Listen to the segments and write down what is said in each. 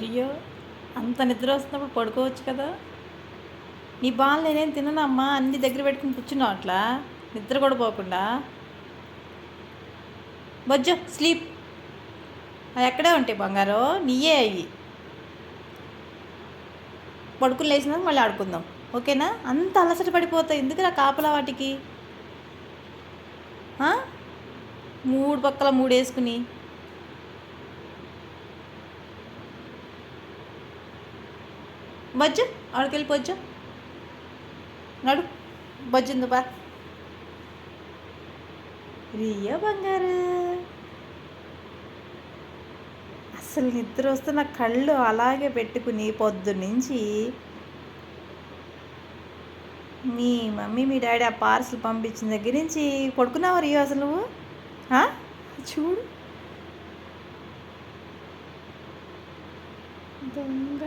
Rio, అంత నిద్ర వస్తున్నప్పుడు పడుకోవచ్చు కదా. నీ బాల్ నేనేం తిననమ్మా, అన్ని దగ్గర పెట్టుకుని కూర్చున్నావు అట్లా నిద్ర కూడా పోకుండా. బొజ్జో స్లీప్. అవి ఎక్కడే ఉంటాయి బంగారు, నీయే అవి. పడుకుని లేచినాక మళ్ళీ ఆడుకుందాం, ఓకేనా. అంత అలసట పడిపోతాయి ఎందుకురా కాపలా వాటికి. మూడు పక్కల మూడు వేసుకుని. బొజ్జు ఆడికెళ్ళి బొజ్జు నడు. బొజ్జుంది బా. రియో బంగారు, అసలు నిద్ర వస్తున్న కళ్ళు అలాగే పెట్టుకుని పొద్దున్నుంచి మీ మమ్మీ మీ డాడీ ఆ పార్సల్ పంపించిన దగ్గర నుంచి పడుకున్నావు రియో అసలు నువ్వు. చూడు దొంగ.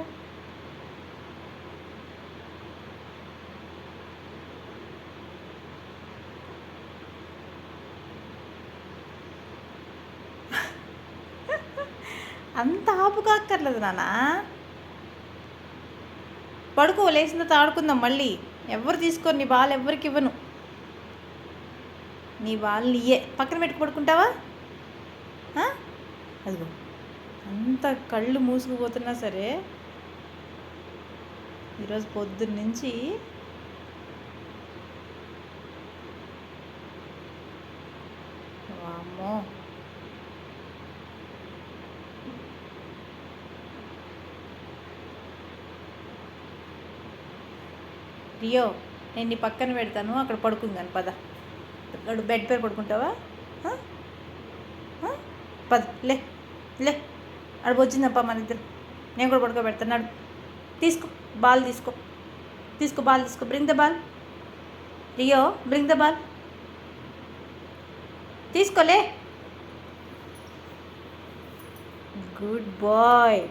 అంత ఆపుకాక్కర్లేదు నాన్న, పడుకో. లేచిన తర్వాత ఆడుకుందాం మళ్ళీ. ఎవరు తీసుకోరు నీ బాల్, ఎవరికి ఇవ్వను. నీ బాల్ నీయే, పక్కన పెట్టుకు పడుకుంటావా. అదిగో అంత కళ్ళు మూసుకుపోతున్నా సరే ఈరోజు పొద్దున్నుంచి వామ్మో. రియో, నేను నీ పక్కన పెడతాను, అక్కడ పడుకుందాను పద. అక్కడ బెడ్ పై పడుకుంటావా. పద లే లే. అక్కడ వచ్చిందప్ప మన ఇద్దరు. నేను కూడా పడుకోబెడతాను నడు. తీసుకో బాల్, తీసుకో తీసుకో బాల్ తీసుకో. Bring the ball Rio, bring the ball. తీసుకోలే. Good boy.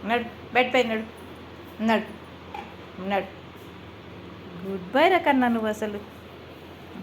నడు బెడ్ పై నడు. నడు నడు. గుడ్ బాయ్ రా కన్నా నువ్వు అసలు.